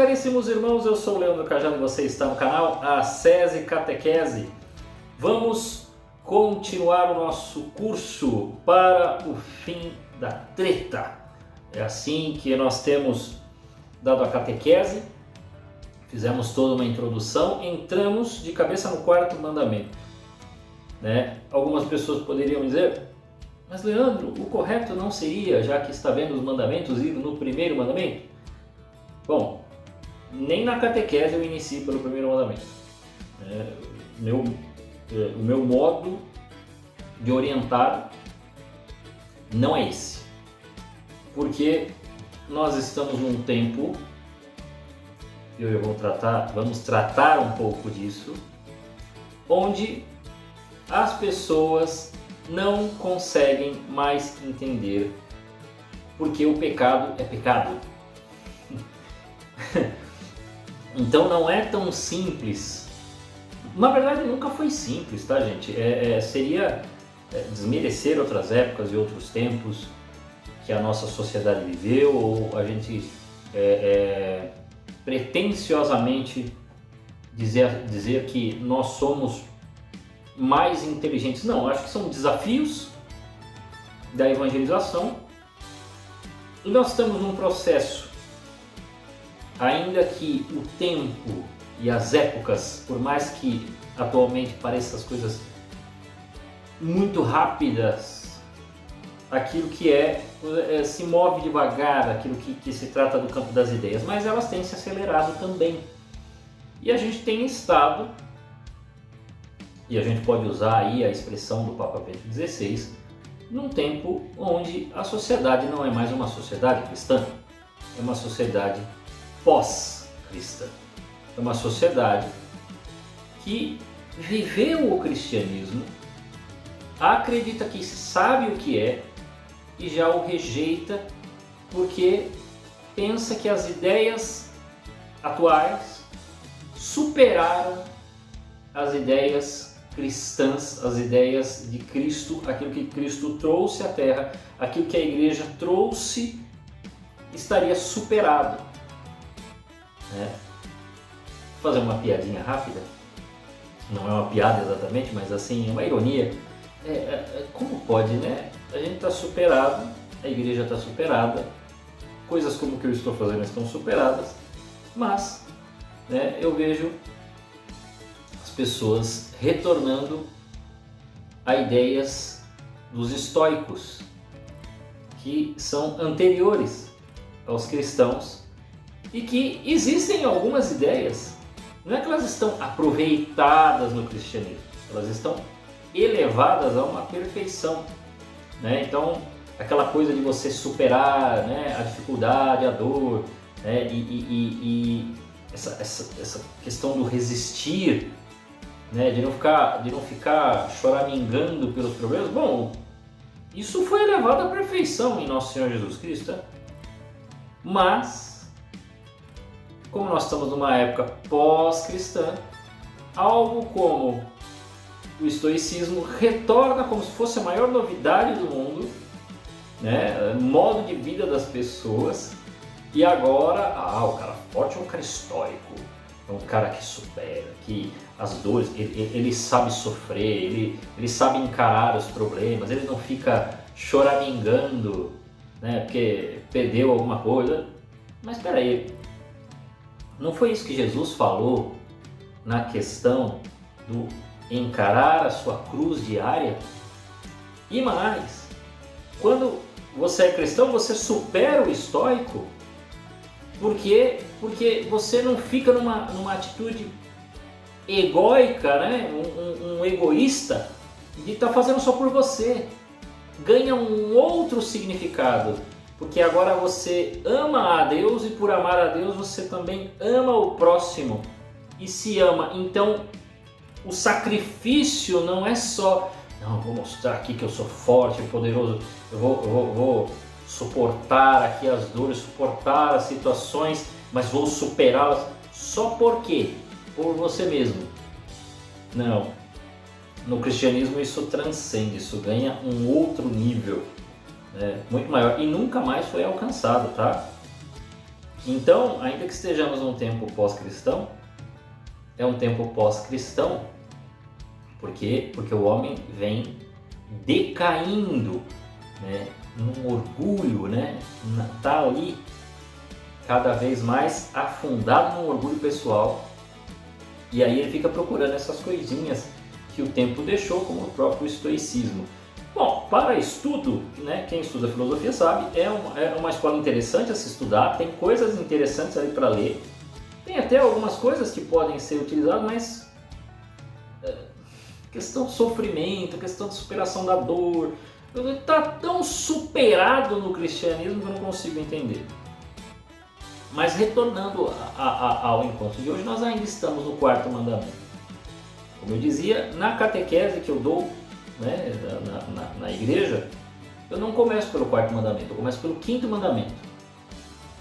caríssimos irmãos, eu sou o Leandro Cajado e você está no canal Ascese Catequese. Vamos continuar o nosso curso para o fim da treta. É assim que nós temos dado a catequese, fizemos toda uma introdução, entramos de cabeça no quarto mandamento. Algumas pessoas poderiam dizer, mas Leandro, o correto não seria, já que está vendo os mandamentos, ir no primeiro mandamento? Bom, nem na catequese eu inicio pelo primeiro mandamento. O meu modo de orientar não é esse. Porque nós estamos num tempo, vamos tratar um pouco disso, onde as pessoas não conseguem mais entender porque o pecado é pecado. Então não é tão simples. Na verdade nunca foi simples, tá, gente? Seria desmerecer outras épocas e outros tempos que a nossa sociedade viveu, ou a gente pretensiosamente dizer que nós somos mais inteligentes. Não, acho que são desafios da evangelização e nós estamos num processo, ainda que o tempo e as épocas, por mais que atualmente pareçam as coisas muito rápidas, aquilo que se move devagar, aquilo que se trata do campo das ideias, mas elas têm se acelerado também. E a gente tem estado, e a gente pode usar aí a expressão do Papa Bento XVI, num tempo onde a sociedade não é mais uma sociedade cristã, é uma sociedade pós-cristã. É uma sociedade que viveu o cristianismo, acredita que sabe o que é e já o rejeita porque pensa que as ideias atuais superaram as ideias cristãs, as ideias de Cristo, aquilo que Cristo trouxe à Terra, aquilo que a Igreja trouxe estaria superado. Vou fazer uma piadinha rápida, não é uma piada exatamente, mas assim, uma ironia. Como pode, né? A gente está superado, a Igreja está superada, coisas como o que eu estou fazendo estão superadas, mas eu vejo as pessoas retornando a ideias dos estoicos, que são anteriores aos cristãos e que existem algumas ideias, não é que elas estão aproveitadas no cristianismo, elas estão elevadas a uma perfeição. Então, aquela coisa de você superar a dificuldade, a dor, e essa questão do resistir, de não ficar choramingando pelos problemas, bom, isso foi elevado à perfeição em Nosso Senhor Jesus Cristo. Mas, como nós estamos numa época pós-cristã, algo como o estoicismo retorna como se fosse a maior novidade do mundo, modo de vida das pessoas, e agora, o cara forte é um cara estoico, é um cara que supera, que as dores, ele sabe sofrer, ele sabe encarar os problemas, ele não fica choramingando, porque perdeu alguma coisa. Mas espera aí, não foi isso que Jesus falou na questão do encarar a sua cruz diária? E mais, quando você é cristão, você supera o estoico, porque você não fica numa atitude egóica, um egoísta, de estar fazendo só por você. Ganha um outro significado, porque agora você ama a Deus e por amar a Deus você também ama o próximo e se ama. Então o sacrifício não é só, não, eu vou mostrar aqui que eu sou forte e poderoso, eu vou suportar aqui as dores, suportar as situações, mas vou superá-las só por quê? Por você mesmo. Não. No cristianismo isso transcende, isso ganha um outro nível, muito maior e nunca mais foi alcançado, tá? Então, ainda que estejamos num tempo pós-cristão, é um tempo pós-cristão, porque o homem vem decaindo, né, num orgulho, né, tá ali cada vez mais afundado num orgulho pessoal, e aí ele fica procurando essas coisinhas que o tempo deixou, como o próprio estoicismo. Bom, para estudo, né, quem estuda filosofia sabe, é uma escola interessante a se estudar, tem coisas interessantes ali para ler, tem até algumas coisas que podem ser utilizadas, mas questão de sofrimento, questão de superação da dor, está tão superado no cristianismo que eu não consigo entender. Mas retornando ao encontro de hoje, nós ainda estamos no quarto mandamento. Como eu dizia, na catequese que eu dou, né, na igreja, eu não começo pelo quarto mandamento, eu começo pelo quinto mandamento.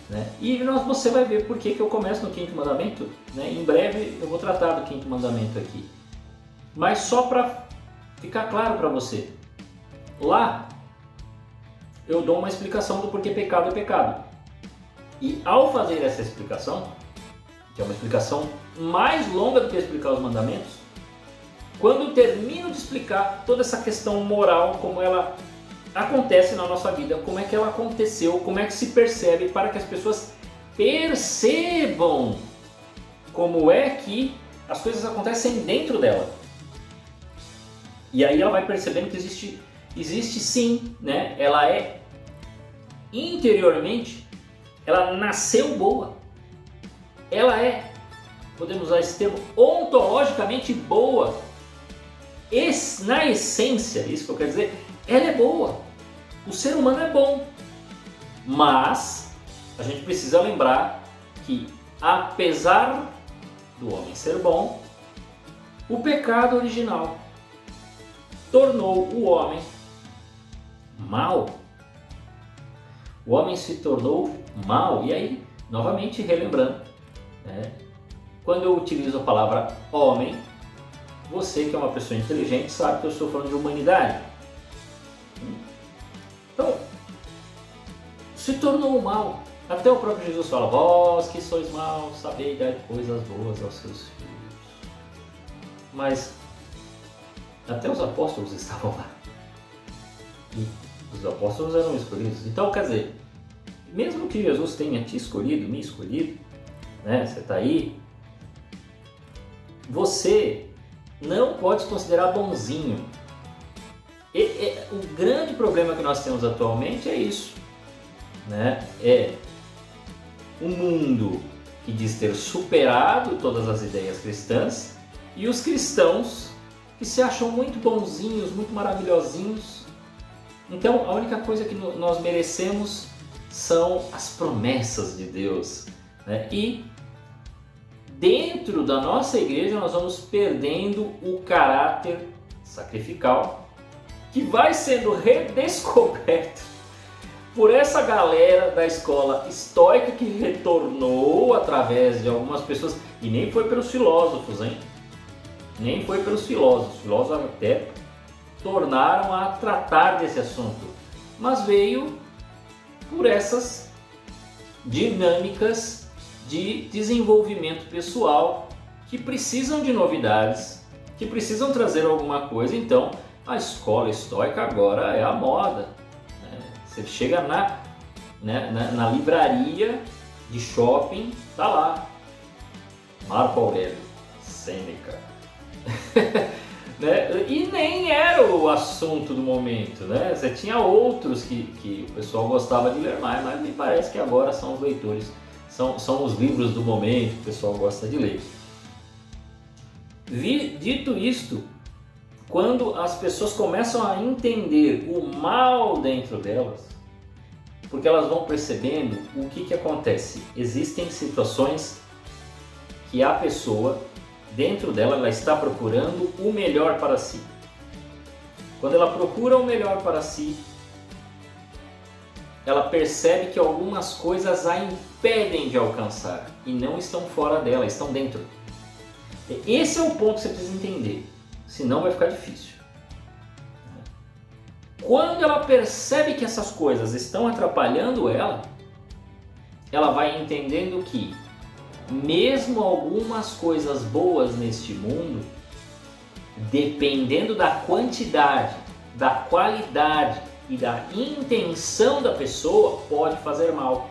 Né? E você vai ver por que eu começo no quinto mandamento. Né? Em breve eu vou tratar do quinto mandamento aqui. Mas só para ficar claro para você, lá eu dou uma explicação do porquê pecado é pecado. E ao fazer essa explicação, que é uma explicação mais longa do que explicar os mandamentos, quando eu termino de explicar toda essa questão moral, como ela acontece na nossa vida, como é que ela aconteceu, como é que se percebe, para que as pessoas percebam como é que as coisas acontecem dentro dela. E aí ela vai percebendo que existe sim, né? Ela é interiormente, ela nasceu boa. Ela é, podemos usar esse termo, ontologicamente boa. Na essência, isso que eu quero dizer, ela é boa. O ser humano é bom. Mas a gente precisa lembrar que, apesar do homem ser bom, o pecado original tornou o homem mal. O homem se tornou mal. E aí, novamente relembrando, né, quando eu utilizo a palavra homem, você que é uma pessoa inteligente sabe que eu estou falando de humanidade. Então, se tornou mal. Até o próprio Jesus fala: vós que sois maus, sabei dar coisas boas aos seus filhos. Mas até os apóstolos estavam lá. E os apóstolos eram escolhidos. Então, quer dizer, mesmo que Jesus tenha te escolhido, me escolhido, né, você está aí, você não pode se considerar bonzinho. O grande problema que nós temos atualmente é isso, né? É um mundo que diz ter superado todas as ideias cristãs e os cristãos que se acham muito bonzinhos, muito maravilhosinhos. Então a única coisa que nós merecemos são as promessas de Deus, né? E dentro da nossa igreja nós vamos perdendo o caráter sacrificial, que vai sendo redescoberto por essa galera da escola estoica que retornou através de algumas pessoas, e nem foi pelos filósofos, hein? Nem foi pelos filósofos. Os filósofos até tornaram a tratar desse assunto, mas veio por essas dinâmicas de desenvolvimento pessoal que precisam de novidades, que precisam trazer alguma coisa. Então a escola estoica agora é a moda, né? Você chega na livraria de shopping, tá lá Marco Aurélio, Sêneca. Né? E nem era o assunto do momento, né? Você tinha outros que o pessoal gostava de ler mais, mas me parece que agora são os leitores, são os livros do momento que o pessoal gosta de ler. Dito isto, quando as pessoas começam a entender o mal dentro delas, porque elas vão percebendo o que acontece. Existem situações que a pessoa, dentro dela, ela está procurando o melhor para si. Quando ela procura o melhor para si, ela percebe que algumas coisas a impedem de alcançar e não estão fora dela, estão dentro. Esse é o ponto que você precisa entender, senão vai ficar difícil. Quando ela percebe que essas coisas estão atrapalhando ela, ela vai entendendo que mesmo algumas coisas boas neste mundo, dependendo da quantidade, da qualidade e da intenção da pessoa, pode fazer mal.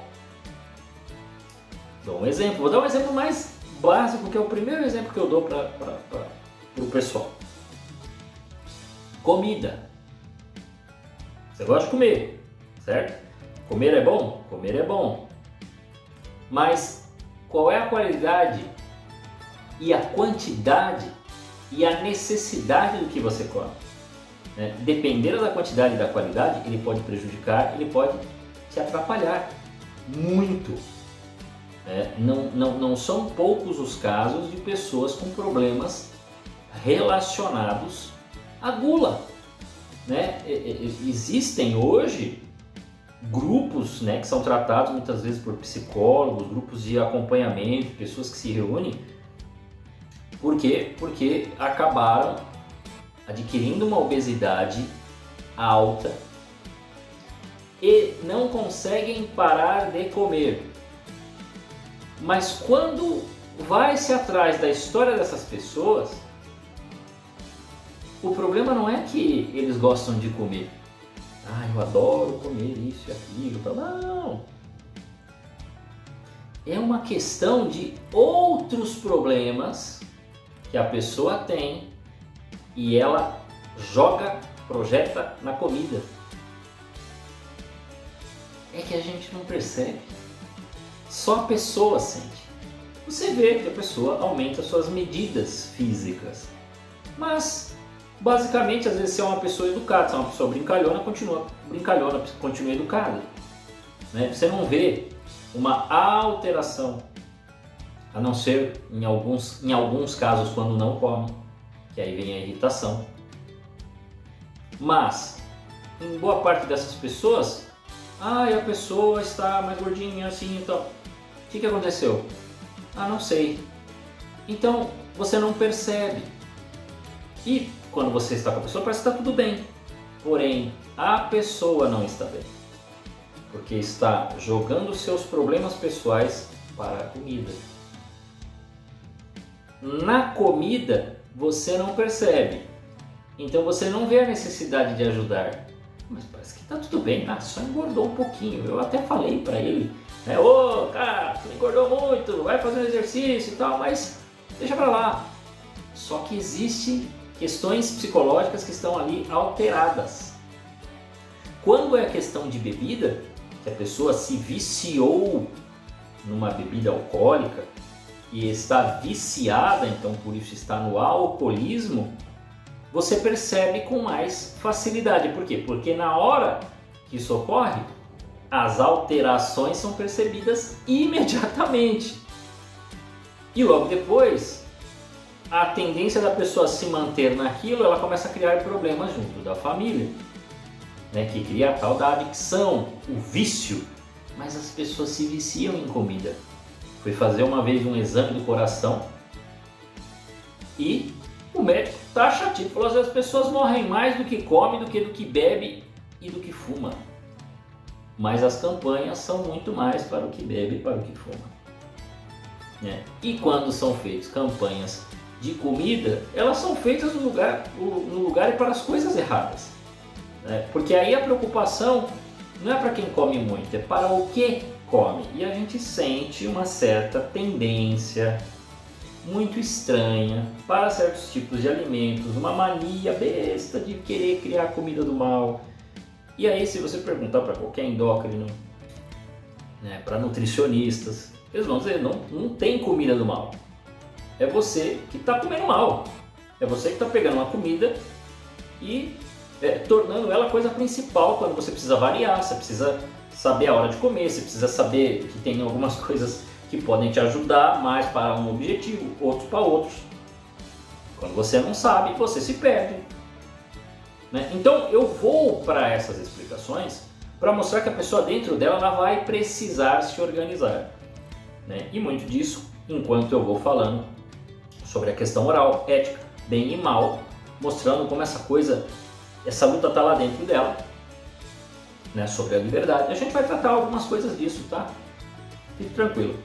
Dou um exemplo, vou dar um exemplo mais básico, que é o primeiro exemplo que eu dou para o pessoal. Comida. Você gosta de comer, certo? Comer é bom? Comer é bom. Mas qual é a qualidade e a quantidade e a necessidade do que você come? Dependendo da quantidade e da qualidade, ele pode prejudicar, ele pode te atrapalhar muito. Não são poucos os casos de pessoas com problemas relacionados à gula. Existem hoje grupos, que são tratados muitas vezes por psicólogos, grupos de acompanhamento, pessoas que se reúnem. Por quê? Porque acabaram adquirindo uma obesidade alta e não conseguem parar de comer. Mas quando vai-se atrás da história dessas pessoas, o problema não é que eles gostam de comer. Eu adoro comer isso e aquilo. Não! É uma questão de outros problemas que a pessoa tem e ela projeta na comida. É que a gente não percebe. Só a pessoa sente. Você vê que a pessoa aumenta suas medidas físicas. Mas, basicamente, às vezes se é uma pessoa educada, se é uma pessoa brincalhona, continua educada. Você não vê uma alteração, a não ser em alguns casos quando não come, que aí vem a irritação. Mas, em boa parte dessas pessoas, a pessoa está mais gordinha assim, então, o que aconteceu? Não sei. Então, você não percebe. E quando você está com a pessoa, parece que está tudo bem. Porém, a pessoa não está bem. Porque está jogando seus problemas pessoais para a comida. Na comida, você não percebe. Então você não vê a necessidade de ajudar. Mas parece que está tudo bem, só engordou um pouquinho. Eu até falei para ele, cara, você engordou muito, vai fazer um exercício e tal, mas deixa para lá. Só que existem questões psicológicas que estão ali alteradas. Quando é questão de bebida, que a pessoa se viciou numa bebida alcoólica e está viciada, então por isso está no alcoolismo, você percebe com mais facilidade. Por quê? Porque na hora que isso ocorre, as alterações são percebidas imediatamente. E logo depois, a tendência da pessoa se manter naquilo, ela começa a criar problemas junto da família, que cria a tal da adicção, o vício. Mas as pessoas se viciam em comida. Fui fazer uma vez um exame do coração e o médico taxativo falou que as pessoas morrem mais do que come, do que bebe e do que fuma. Mas as campanhas são muito mais para o que bebe e para o que fuma. E quando são feitas campanhas de comida, elas são feitas no lugar e para as coisas erradas. Porque aí a preocupação não é para quem come muito, é para o que come. E a gente sente uma certa tendência muito estranha para certos tipos de alimentos, uma mania besta de querer criar comida do mal. E aí, se você perguntar para qualquer endócrino, para nutricionistas, eles vão dizer, não tem comida do mal. É você que está comendo mal. É você que está pegando uma comida e tornando ela a coisa principal quando você precisa variar, você precisa saber a hora de comer, você precisa saber que tem algumas coisas que podem te ajudar mais para um objetivo, outros para outros. Quando você não sabe, você se perde. Então eu vou para essas explicações para mostrar que a pessoa dentro dela ela vai precisar se organizar. E muito disso enquanto eu vou falando sobre a questão moral, ética, bem e mal, mostrando como essa luta está lá dentro dela, sobre a liberdade. A gente vai tratar algumas coisas disso, tá? Fique tranquilo.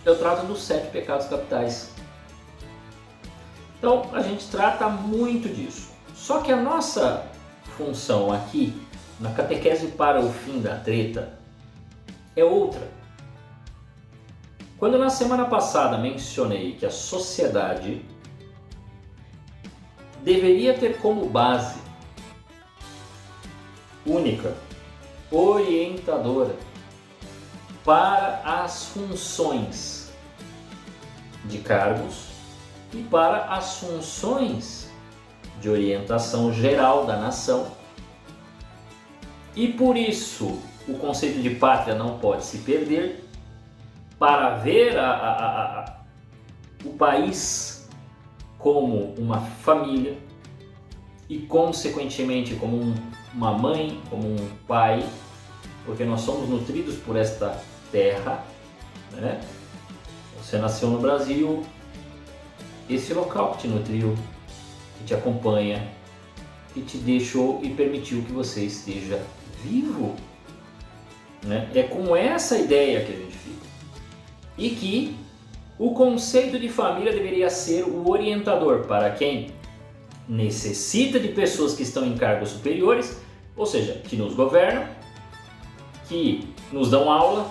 Eu trato dos 7 pecados capitais. Então a gente trata muito disso. Só que a nossa função aqui, na catequese para o fim da treta, é outra. Quando na semana passada mencionei que a sociedade deveria ter como base única, orientadora para as funções de cargos e para as funções de orientação geral da nação, e por isso o conceito de pátria não pode se perder, para ver o país como uma família e consequentemente como uma mãe, como um pai, porque nós somos nutridos por esta terra, né? Você nasceu no Brasil, esse local que te nutriu, que te acompanha, que te deixou e permitiu que você esteja vivo, né? É com essa ideia que a gente fica. E que o conceito de família deveria ser o orientador para quem necessita de pessoas que estão em cargos superiores, ou seja, que nos governam, que nos dão aula,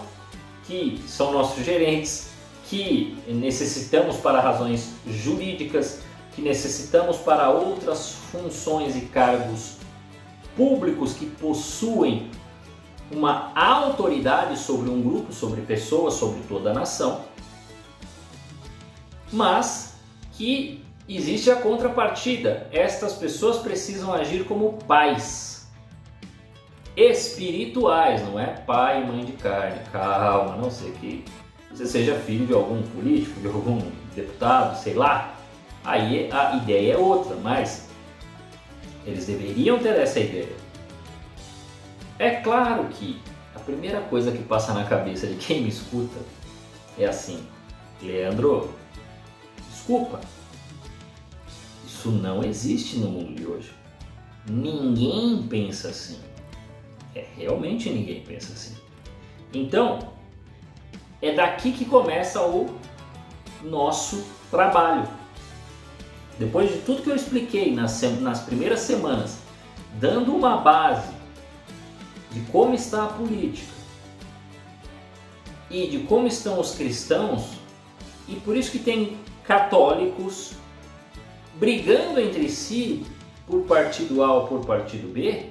que são nossos gerentes, que necessitamos para razões jurídicas, que necessitamos para outras funções e cargos públicos que possuem uma autoridade sobre um grupo, sobre pessoas, sobre toda a nação, mas que existe a contrapartida. Estas pessoas precisam agir como pais espirituais, não é pai e mãe de carne. Calma, a não ser que você seja filho de algum político, de algum deputado, sei lá. Aí a ideia é outra, mas eles deveriam ter essa ideia. É claro que a primeira coisa que passa na cabeça de quem me escuta é assim: Leandro, desculpa, isso não existe no mundo de hoje. Ninguém pensa assim. Realmente ninguém pensa assim. Então, é daqui que começa o nosso trabalho. Depois de tudo que eu expliquei nas primeiras semanas, dando uma base de como está a política e de como estão os cristãos, e por isso que tem católicos brigando entre si por partido A ou por partido B,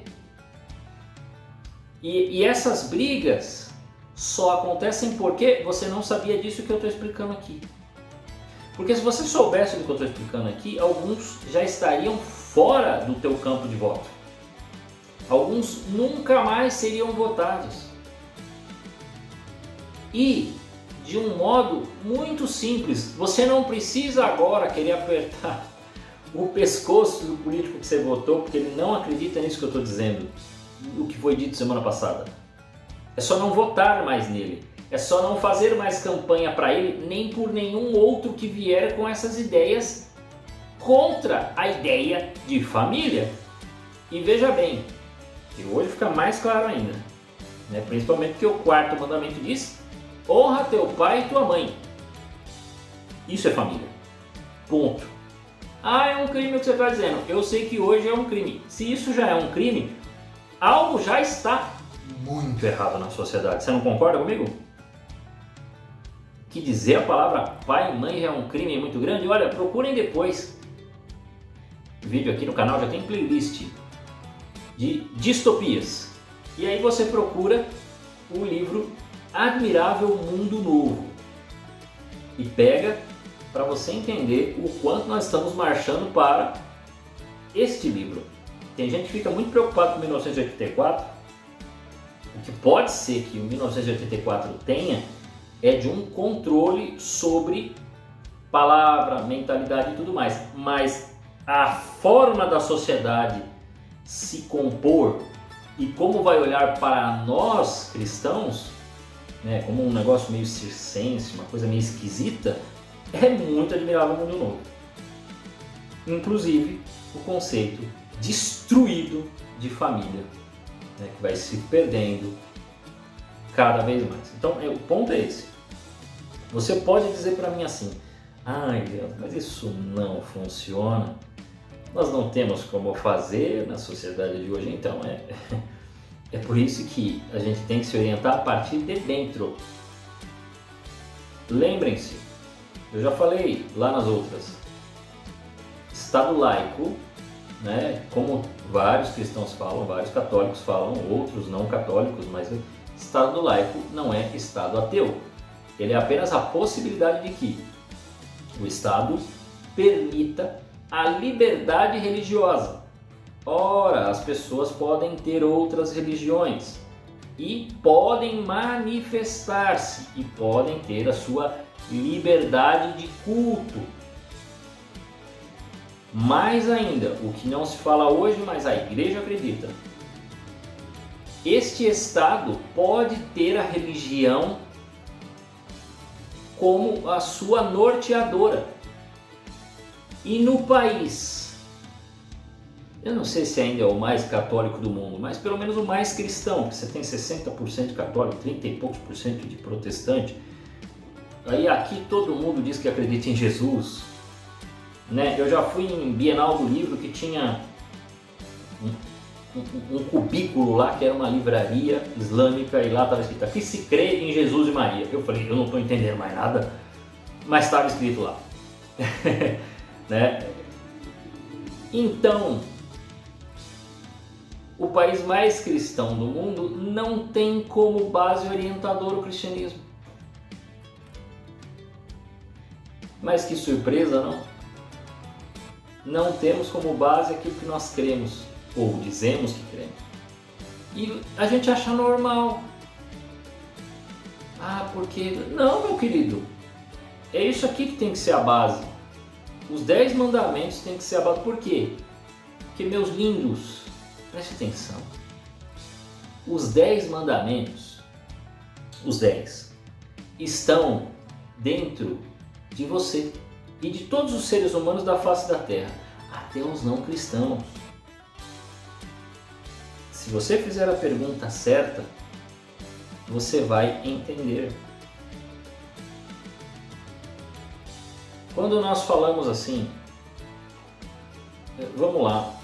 e essas brigas só acontecem porque você não sabia disso que eu estou explicando aqui. Porque se você soubesse do que eu estou explicando aqui, alguns já estariam fora do teu campo de voto. Alguns nunca mais seriam votados. E, de um modo muito simples, você não precisa agora querer apertar o pescoço do político que você votou, porque ele não acredita nisso que eu estou dizendo, o que foi dito semana passada. É só não votar mais nele. É só não fazer mais campanha para ele, nem por nenhum outro que vier com essas ideias contra a ideia de família. E veja bem, e hoje fica mais claro ainda, né? Principalmente porque o 4º mandamento diz: honra teu pai e tua mãe. Isso é família. Ponto. Ah, é um crime o que você está dizendo. Eu sei que hoje é um crime. Se isso já é um crime, algo já está muito errado na sociedade. Você não concorda comigo? Que dizer a palavra pai e mãe já é um crime muito grande? Olha, procurem depois. O vídeo aqui no canal já tem playlist de distopias. E aí você procura o livro Admirável Mundo Novo e pega para você entender o quanto nós estamos marchando para este livro. Tem gente que fica muito preocupado com 1984. O que pode ser que o 1984 tenha é de um controle sobre palavra, mentalidade e tudo mais. Mas a forma da sociedade se compor e como vai olhar para nós cristãos, né, como um negócio meio circense, uma coisa meio esquisita, é muito admirável o mundo novo. Inclusive o conceito destruído de família, né, que vai se perdendo cada vez mais. Então, o ponto é esse. Você pode dizer para mim assim, ai Deus, mas isso não funciona. Nós não temos como fazer na sociedade de hoje, então é por isso que a gente tem que se orientar a partir de dentro. Lembrem-se, eu já falei lá nas outras, Estado laico, né, como vários cristãos falam, vários católicos falam, outros não católicos, mas Estado laico não é Estado ateu. Ele é apenas a possibilidade de que o Estado permita a liberdade religiosa. Ora, as pessoas podem ter outras religiões e podem manifestar-se e podem ter a sua liberdade de culto. Mais ainda, o que não se fala hoje, mas a igreja acredita. Este Estado pode ter a religião como a sua norteadora. E no país, eu não sei se ainda é o mais católico do mundo, mas pelo menos o mais cristão, porque você tem 60% de católico, 30 e poucos por cento de protestante. Aí aqui todo mundo diz que acredita em Jesus, né? Eu já fui em Bienal do Livro que tinha um cubículo lá que era uma livraria islâmica e lá estava escrito aqui se crê em Jesus e Maria. Eu falei, eu não estou entendendo mais nada, mas estava escrito lá. Né? Então, o país mais cristão do mundo não tem como base orientadora o cristianismo. Mas que surpresa, não? Não temos como base aquilo que nós cremos, ou dizemos que cremos. E a gente acha normal. Ah, porque... Não, meu querido. É isso aqui que tem que ser a base. Os 10 mandamentos têm que ser a base. Por quê? Porque, meus lindos, preste atenção. Os 10 mandamentos, os 10, estão dentro de você e de todos os seres humanos da face da terra, até os não cristãos. Se você fizer a pergunta certa, você vai entender. Quando nós falamos assim, vamos lá,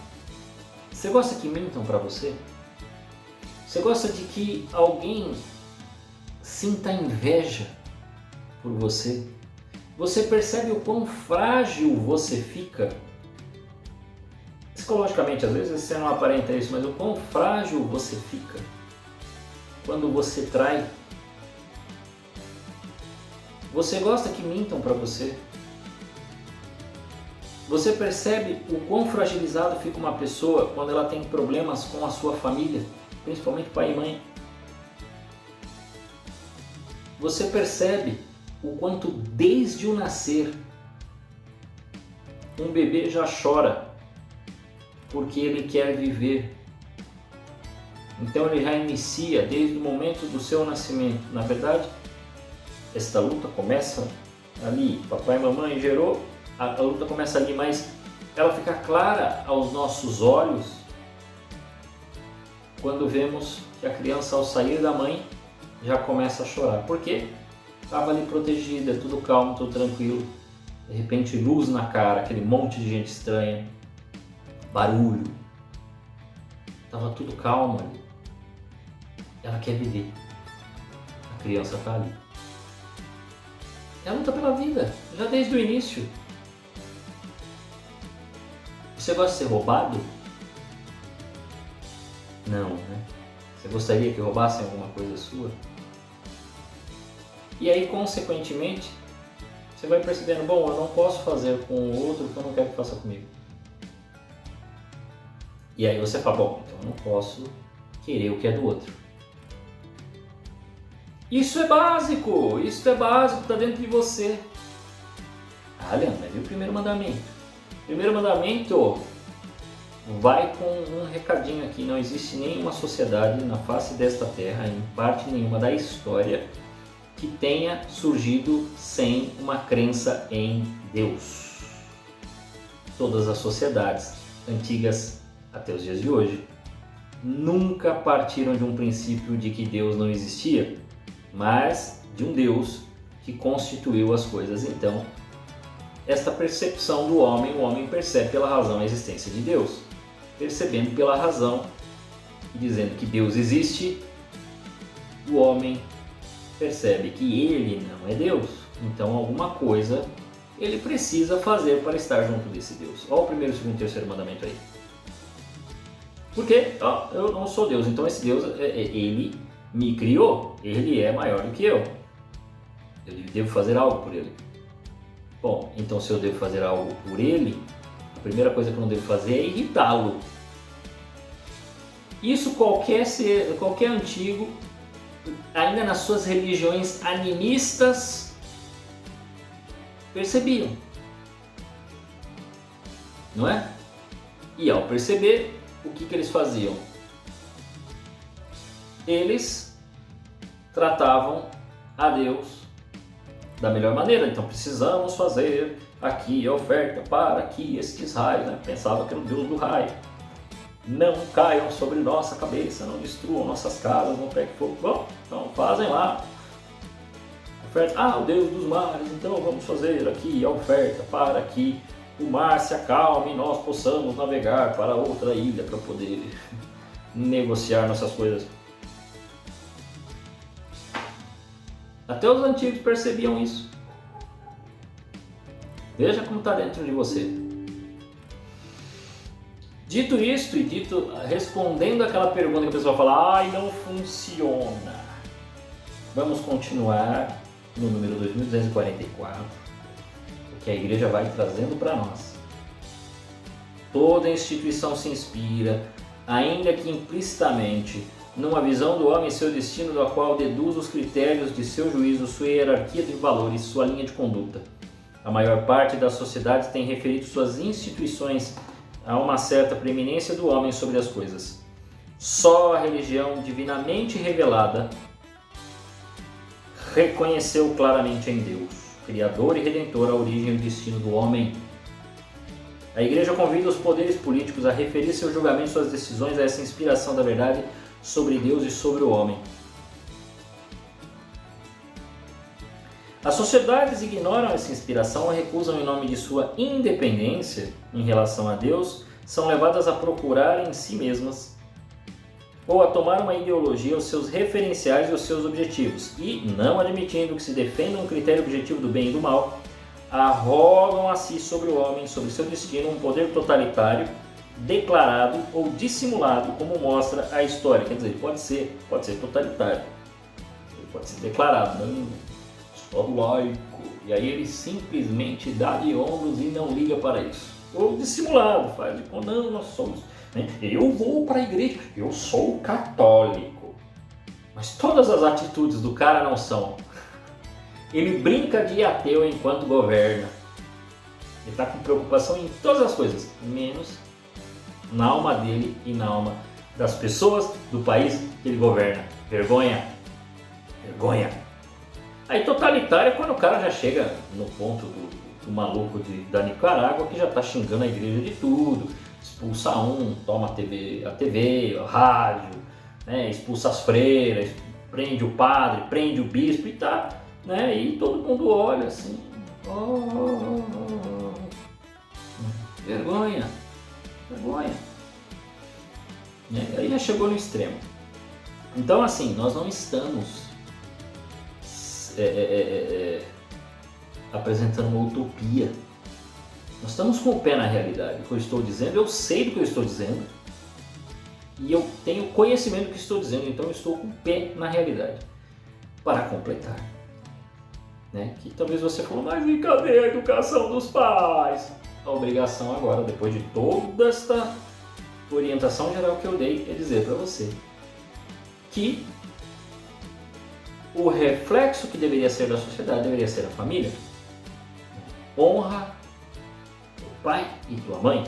você gosta que mintam para você? Você gosta de que alguém sinta inveja por você? Você percebe o quão frágil você fica? Psicologicamente, às vezes você não aparenta isso, mas o quão frágil você fica quando você trai? Você gosta que mintam para você? Você percebe o quão fragilizado fica uma pessoa quando ela tem problemas com a sua família, principalmente pai e mãe? Você percebe o quanto desde o nascer um bebê já chora porque ele quer viver. Então ele já inicia desde o momento do seu nascimento. Na verdade, esta luta começa ali, papai e mamãe gerou, a luta começa ali, mas ela fica clara aos nossos olhos quando vemos que a criança, ao sair da mãe, já começa a chorar. Por quê? Estava ali protegida, tudo calmo, tudo tranquilo. De repente, luz na cara, aquele monte de gente estranha, barulho. Estava tudo calmo ali. Ela quer viver. A criança está ali. Ela luta pela vida, já desde o início. Você gosta de ser roubado? Não, né? Você gostaria que roubassem alguma coisa sua? E aí, consequentemente, você vai percebendo, bom, eu não posso fazer com o outro o que eu não quero que faça comigo. E aí você fala, bom, então eu não posso querer o que é do outro. Isso é básico, está dentro de você. Ah, Leandro, mas e o primeiro mandamento? O primeiro mandamento vai com um recadinho aqui, não existe nenhuma sociedade na face desta terra, em parte nenhuma da história, que tenha surgido sem uma crença em Deus. Todas as sociedades, antigas até os dias de hoje, nunca partiram de um princípio de que Deus não existia, mas de um Deus que constituiu as coisas. Então, esta percepção do homem, o homem percebe pela razão a existência de Deus. Percebendo pela razão e dizendo que Deus existe, o homem percebe que ele não é Deus. Então, alguma coisa ele precisa fazer para estar junto desse Deus. Olha o primeiro, segundo e terceiro mandamento aí. Porque eu não sou Deus, então esse Deus, ele me criou, ele é maior do que eu devo fazer algo por ele. Bom, então se eu devo fazer algo por ele, a primeira coisa que eu não devo fazer é irritá-lo. Isso qualquer antigo, ainda nas suas religiões animistas, percebiam. Não é? E ao perceber, o que eles faziam? Eles tratavam a Deus da melhor maneira. Então precisamos fazer aqui a oferta para que estes raios, né? Pensava que era o Deus do raio, não caiam sobre nossa cabeça, não destruam nossas casas, não peguem fogo. Bom, então fazem lá oferta. O Deus dos mares, então vamos fazer aqui a oferta para que o mar se acalme e nós possamos navegar para outra ilha para poder negociar nossas coisas. Até os antigos percebiam isso. Veja como está dentro de você. Dito isto e respondendo aquela pergunta que a pessoa fala, não funciona. Vamos continuar no número 2244, o que a igreja vai trazendo para nós. Toda instituição se inspira, ainda que implicitamente, numa visão do homem e seu destino, da qual deduz os critérios de seu juízo, sua hierarquia de valores, sua linha de conduta. A maior parte das sociedades tem referido suas instituições a uma certa preeminência do homem sobre as coisas. Só a religião divinamente revelada reconheceu claramente em Deus, Criador e Redentor, a origem e o destino do homem. A Igreja convida os poderes políticos a referir seu julgamento e suas decisões a essa inspiração da verdade sobre Deus e sobre o homem. As sociedades ignoram essa inspiração ou recusam em nome de sua independência em relação a Deus, são levadas a procurar em si mesmas ou a tomar uma ideologia, os seus referenciais e os seus objetivos, e, não admitindo que se defenda um critério objetivo do bem e do mal, arrogam a si sobre o homem, sobre seu destino, um poder totalitário, declarado ou dissimulado, como mostra a história. Quer dizer, pode ser totalitário, ele pode ser declarado, não, Estado laico, e aí ele simplesmente dá de ombros e não liga para isso. Ou dissimulado, faz de conta, não, nós somos, né? Eu vou para a igreja, eu sou católico, mas todas as atitudes do cara não são. Ele brinca de ateu enquanto governa, ele está com preocupação em todas as coisas, menos na alma dele e na alma das pessoas do país que ele governa. Vergonha, vergonha. Aí totalitário é quando o cara já chega no ponto do maluco da Nicarágua, que já está xingando a igreja de tudo, expulsa toma a TV, a rádio, né, expulsa as freiras, prende o padre, prende o bispo e tá, né, e todo mundo olha assim, vergonha, vergonha. Aí já chegou no extremo. Então assim, nós não estamos apresentando uma utopia. Nós estamos com o pé na realidade. O que eu estou dizendo, eu sei do que eu estou dizendo e eu tenho conhecimento do que estou dizendo, então eu estou com o pé na realidade. Para completar, né? Que talvez você falou, mas e cadê a educação dos pais? A obrigação agora, depois de toda esta orientação geral que eu dei, é dizer para você que o reflexo que deveria ser da sociedade deveria ser a família. Honra teu pai e tua mãe.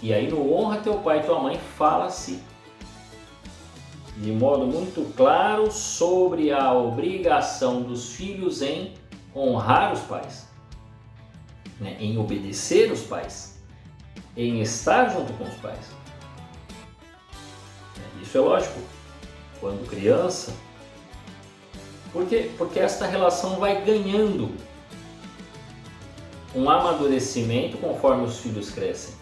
E aí no honra teu pai e tua mãe fala-se de modo muito claro sobre a obrigação dos filhos em honrar os pais, né? Em obedecer os pais, em estar junto com os pais. Isso é lógico, quando criança. Por quê? Porque esta relação vai ganhando um amadurecimento conforme os filhos crescem,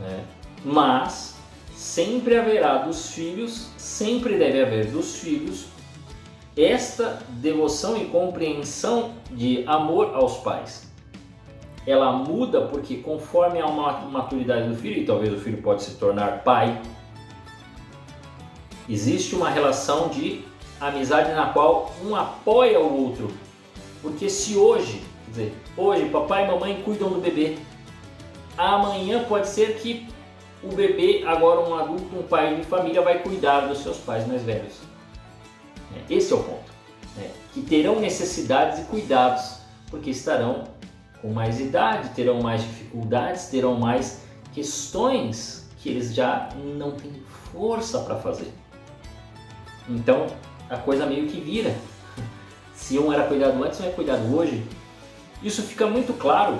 né? Mas sempre haverá dos filhos, sempre deve haver dos filhos esta devoção e compreensão de amor aos pais. Ela muda porque conforme a maturidade do filho, e talvez o filho pode se tornar pai, existe uma relação de amizade na qual um apoia o outro. Porque se hoje, quer dizer, hoje papai e mamãe cuidam do bebê, amanhã pode ser que o bebê, agora um adulto, um pai de família, vai cuidar dos seus pais mais velhos. Esse é o ponto, né? Que terão necessidades e cuidados, porque estarão com mais idade, terão mais dificuldades, terão mais questões que eles já não têm força para fazer. Então a coisa meio que vira. Se um era cuidado antes, um é cuidado hoje. Isso fica muito claro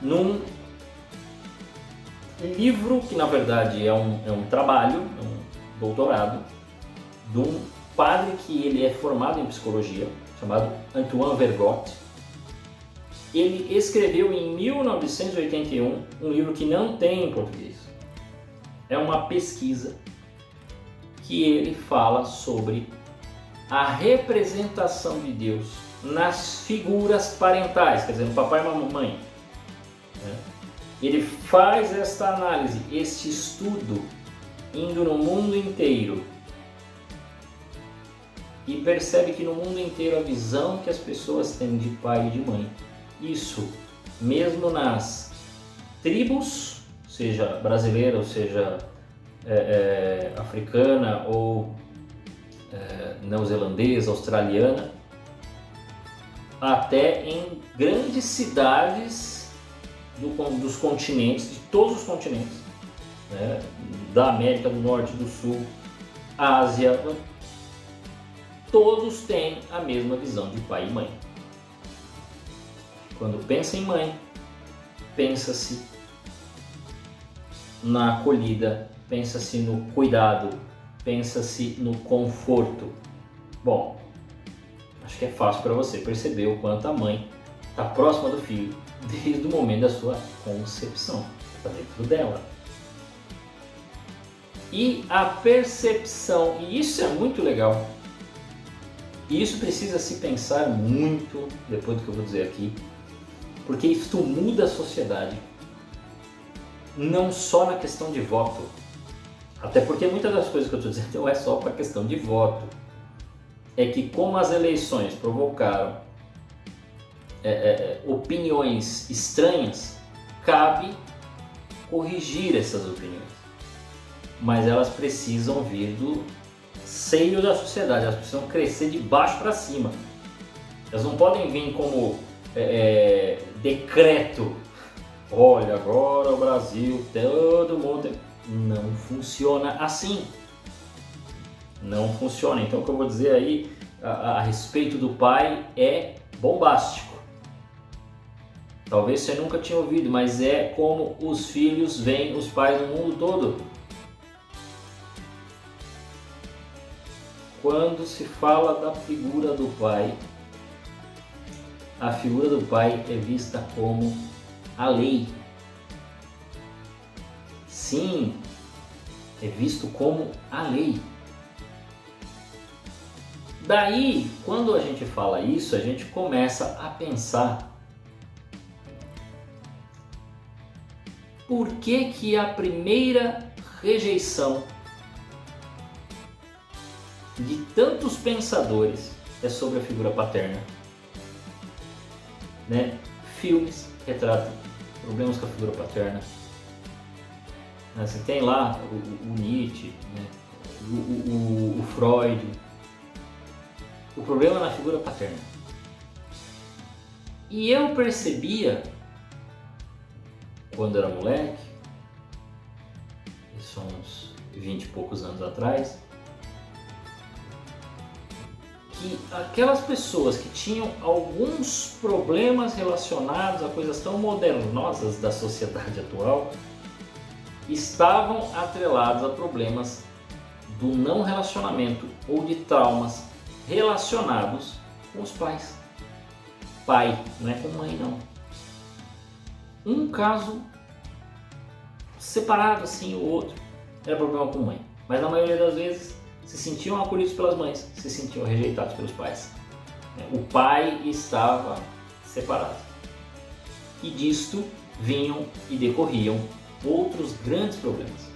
num livro que na verdade é um trabalho, um doutorado, de um padre que ele é formado em psicologia, chamado Antoine Vergote. Ele escreveu em 1981 um livro que não tem em português. É uma pesquisa que ele fala sobre a representação de Deus nas figuras parentais, quer dizer, no papai e na mamãe. Ele faz esta análise, este estudo, indo no mundo inteiro, e percebe que no mundo inteiro a visão que as pessoas têm de pai e de mãe, isso mesmo nas tribos, seja brasileira ou seja africana ou neozelandesa, australiana, até em grandes cidades dos continentes, de todos os continentes, né? Da América do Norte, do Sul, Ásia, todos têm a mesma visão de pai e mãe. Quando pensa em mãe, pensa-se na acolhida, pensa-se no cuidado, pensa-se no conforto. Bom, acho que é fácil para você perceber o quanto a mãe está próxima do filho desde o momento da sua concepção, está dentro dela. E a percepção, e isso é muito legal, e isso precisa se pensar muito depois do que eu vou dizer aqui, porque isso muda a sociedade, não só na questão de voto, até porque muitas das coisas que eu estou dizendo não é só para a questão de voto, é que como as eleições provocaram opiniões estranhas, cabe corrigir essas opiniões, mas elas precisam vir do seio da sociedade, elas precisam crescer de baixo para cima, elas não podem vir como decreto, olha agora o Brasil, todo mundo, não funciona assim, não funciona. Então o que eu vou dizer aí a respeito do pai é bombástico, talvez você nunca tinha ouvido, mas é como os filhos veem os pais no mundo todo. Quando se fala da figura do pai, a figura do pai é vista como a lei. Sim, é visto como a lei. Daí, quando a gente fala isso, a gente começa a pensar por que a primeira rejeição de tantos pensadores é sobre a figura paterna, né? Filmes retratam problemas com a figura paterna. Você tem lá o Nietzsche, né? o Freud. O problema é na figura paterna. E eu percebia, quando era moleque, isso há uns 20 e poucos anos atrás, que aquelas pessoas que tinham alguns problemas relacionados a coisas tão modernosas da sociedade atual estavam atrelados a problemas do não relacionamento ou de traumas relacionados com os pais. Pai, não é com mãe não. Um caso separado assim, o outro era problema com mãe, mas na maioria das vezes se sentiam acolhidos pelas mães, se sentiam rejeitados pelos pais. O pai estava separado. E disto vinham e decorriam outros grandes problemas.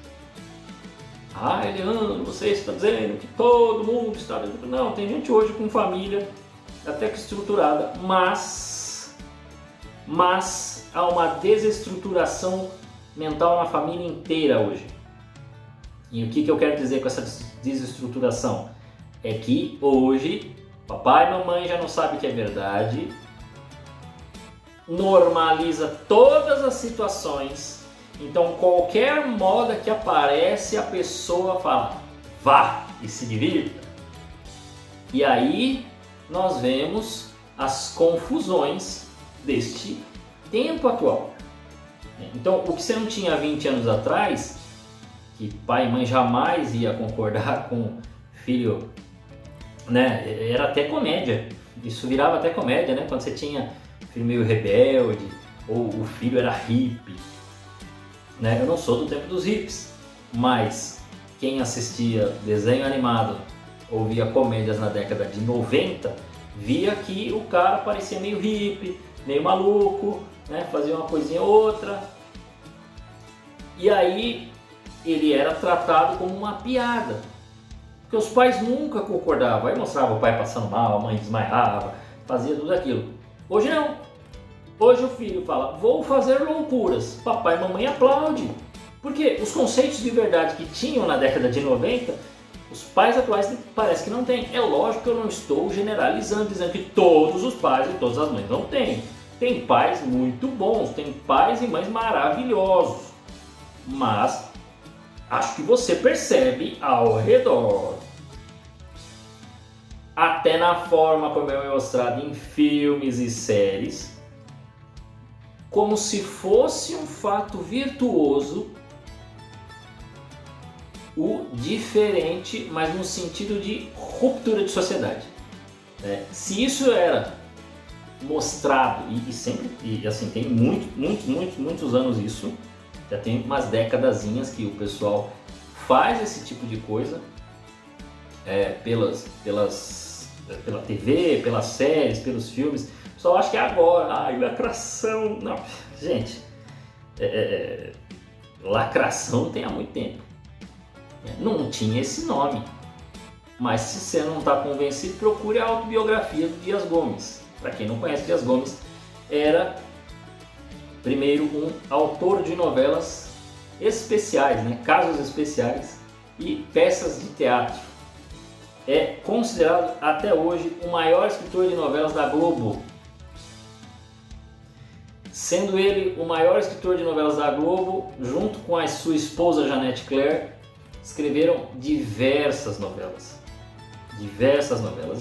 Ah, Eliano, você está dizendo que todo mundo está... Não, tem gente hoje com família até que estruturada, mas há uma desestruturação mental na família inteira hoje. E o que eu quero dizer com essa desestruturação? É que hoje papai e mamãe já não sabem que é verdade, normaliza todas as situações, então qualquer moda que aparece a pessoa fala, vá e se divirta. E aí nós vemos as confusões deste tempo atual. Então o que você não tinha 20 anos atrás, que pai e mãe jamais ia concordar com filho, né? Era até comédia, isso virava até comédia, né? Quando você tinha filho meio rebelde, ou o filho era hippie, né? Eu não sou do tempo dos hippies, mas quem assistia desenho animado ou via comédias na década de 90, via que o cara parecia meio hippie, meio maluco, né? Fazia uma coisinha ou outra, e aí ele era tratado como uma piada, porque os pais nunca concordavam. Aí mostrava o pai passando mal, a mãe desmaiava, fazia tudo aquilo. Hoje não. Hoje o filho fala, vou fazer loucuras, papai e mamãe aplaudem. Porque os conceitos de verdade que tinham na década de 90, os pais atuais parece que não têm. É lógico que eu não estou generalizando, dizendo que todos os pais e todas as mães não têm. Tem pais muito bons, tem pais e mães maravilhosos, mas acho que você percebe ao redor, até na forma como é mostrado em filmes e séries, como se fosse um fato virtuoso o diferente, mas no sentido de ruptura de sociedade. Se isso era mostrado, e sempre, e assim, tem muitos anos isso, já tem umas décadazinhas que o pessoal faz esse tipo de coisa pela TV, pelas séries, pelos filmes. O pessoal acha que é agora, lacração. Não, gente, lacração tem há muito tempo. Não tinha esse nome. Mas se você não está convencido, procure a autobiografia do Dias Gomes. Para quem não conhece, Dias Gomes era primeiro um autor de novelas especiais, né? Casos especiais e peças de teatro. É considerado até hoje o maior escritor de novelas da Globo. Sendo ele o maior escritor de novelas da Globo, junto com a sua esposa Janete Claire, escreveram diversas novelas. E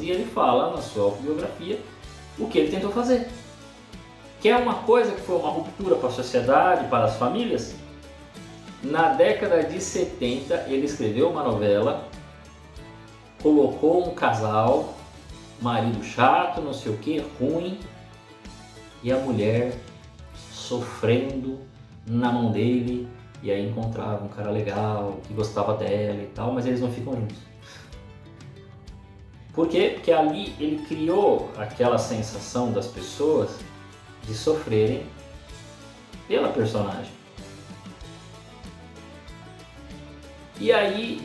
ele fala na sua autobiografia o que ele tentou fazer. Quer uma coisa que foi uma ruptura para a sociedade, para as famílias? Na década de 70 ele escreveu uma novela, colocou um casal, marido chato, não sei o que, ruim, e a mulher sofrendo na mão dele, e aí encontrava um cara legal, que gostava dela e tal, mas eles não ficam juntos. Por quê? Porque ali ele criou aquela sensação das pessoas de sofrerem pela personagem. E aí,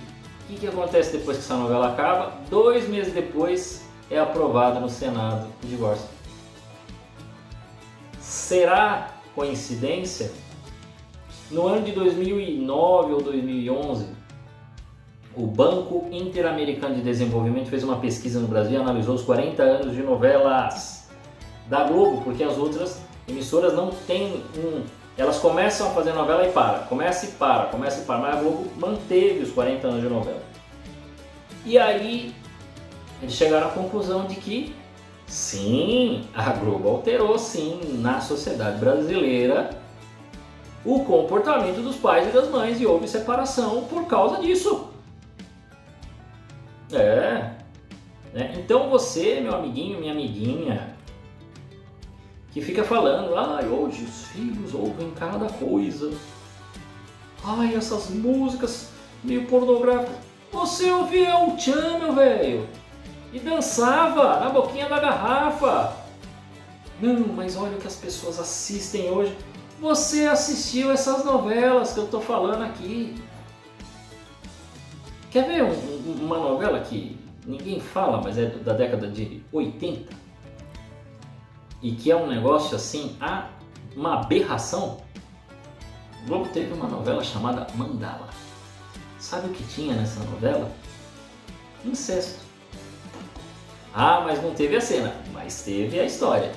o que acontece depois que essa novela acaba? 2 meses depois é aprovado no Senado o divórcio. Será coincidência? No ano de 2009 ou 2011, o Banco Interamericano de Desenvolvimento fez uma pesquisa no Brasil e analisou os 40 anos de novelas da Globo, porque as outras emissoras não têm elas começam a fazer novela e começa e para, mas a Globo manteve os 40 anos de novela. E aí eles chegaram à conclusão de que sim, a Globo alterou sim na sociedade brasileira o comportamento dos pais e das mães e houve separação por causa disso. Né? Então você, meu amiguinho, minha amiguinha, que fica falando, hoje os filhos ouvem cada coisa, essas músicas meio pornográficas. Você ouvia o Tchan, meu velho, e dançava na boquinha da garrafa. Não, mas olha o que as pessoas assistem hoje. Você assistiu essas novelas que eu tô falando aqui. Quer ver uma novela que ninguém fala, mas é da década de 80? E que é um negócio assim, uma aberração? O Globo teve uma novela chamada Mandala. Sabe o que tinha nessa novela? Incesto. Mas não teve a cena, mas teve a história.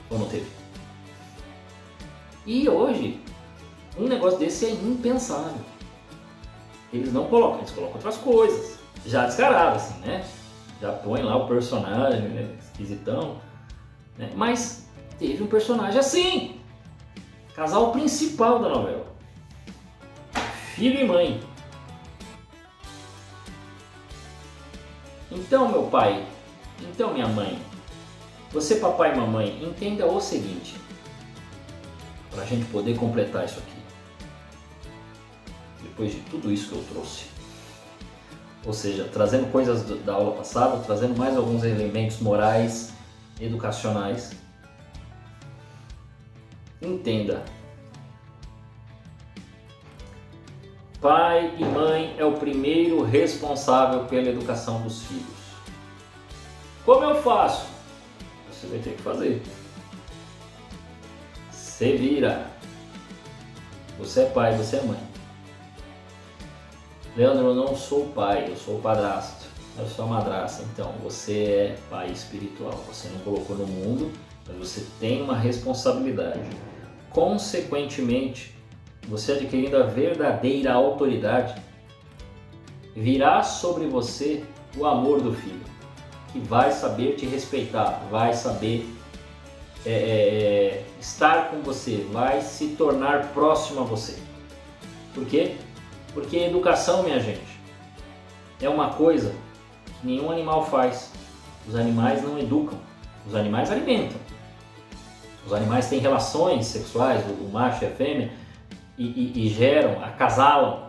Ou não teve? E hoje, um negócio desse é impensável. Eles não colocam, eles colocam outras coisas. Já descarado, assim, né? Já põe lá o personagem, né? Esquisitão. Né? Mas teve um personagem assim. Casal principal da novela. Filho e mãe. Então, meu pai, então, minha mãe, você, papai e mamãe, entenda o seguinte, para a gente poder completar isso aqui, depois de tudo isso que eu trouxe, ou seja, trazendo coisas da aula passada, trazendo mais alguns elementos morais, educacionais, entenda, pai e mãe é o primeiro responsável pela educação dos filhos. Como eu faço? Você vai ter que fazer. Você vira. Você é pai, você é mãe. Leandro, eu não sou pai, eu sou padrasto. Eu sou madrasta. Então, você é pai espiritual. Você não colocou no mundo, mas você tem uma responsabilidade. Consequentemente, você adquirindo a verdadeira autoridade, virá sobre você o amor do filho, que vai saber te respeitar, vai saber estar com você, vai se tornar próximo a você. Por quê? Porque a educação, minha gente, é uma coisa que nenhum animal faz. Os animais não educam, os animais alimentam. Os animais têm relações sexuais, o macho e a fêmea, e geram, acasalam.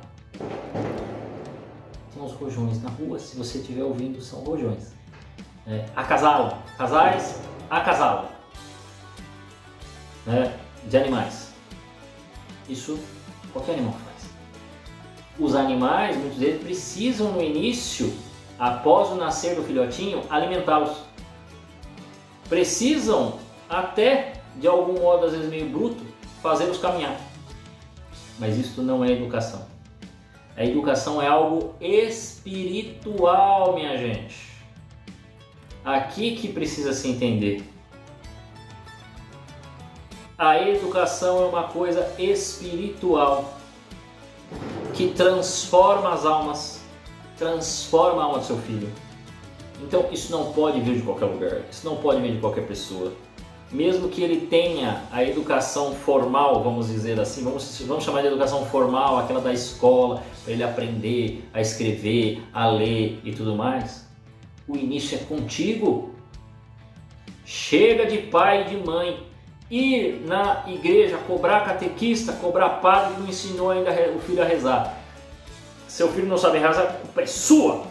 Tem uns rojões na rua, se você estiver ouvindo, são rojões. Acasalam, casais acasalam, né, de animais. Isso qualquer animal faz. Os animais, muitos deles, precisam no início, após o nascer do filhotinho, alimentá-los. Precisam até, de algum modo, às vezes meio bruto, fazê-los caminhar. Mas isso não é educação. A educação é algo espiritual, minha gente. Aqui que precisa se entender. A educação é uma coisa espiritual que transforma as almas, transforma a alma do seu filho. Então isso não pode vir de qualquer lugar, isso não pode vir de qualquer pessoa. Mesmo que ele tenha a educação formal, vamos dizer assim, vamos chamar de educação formal, aquela da escola, para ele aprender a escrever, a ler e tudo mais, o início é contigo. Chega de pai e de mãe ir na igreja cobrar catequista, cobrar padre que não ensinou ainda o filho a rezar. Seu filho não sabe rezar, a culpa é sua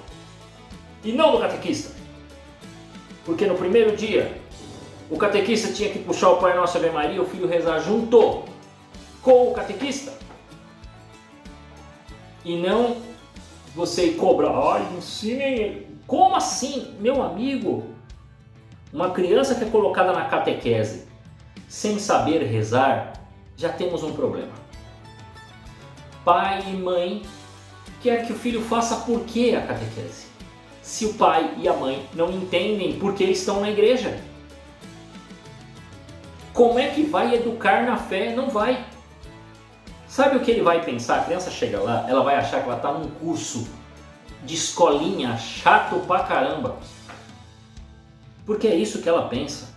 e não do catequista. Porque no primeiro dia o catequista tinha que puxar o Pai Nosso, Ave Maria, o filho rezar junto com o catequista. E não você ir cobrar, ensine. Como assim, meu amigo? Uma criança que é colocada na catequese sem saber rezar, já temos um problema. Pai e mãe quer que o filho faça por que a catequese? Se o pai e a mãe não entendem por que estão na igreja. Como é que vai educar na fé? Não vai. Sabe o que ele vai pensar? A criança chega lá, ela vai achar que ela está num curso de escolinha chato pra caramba. Porque é isso que ela pensa.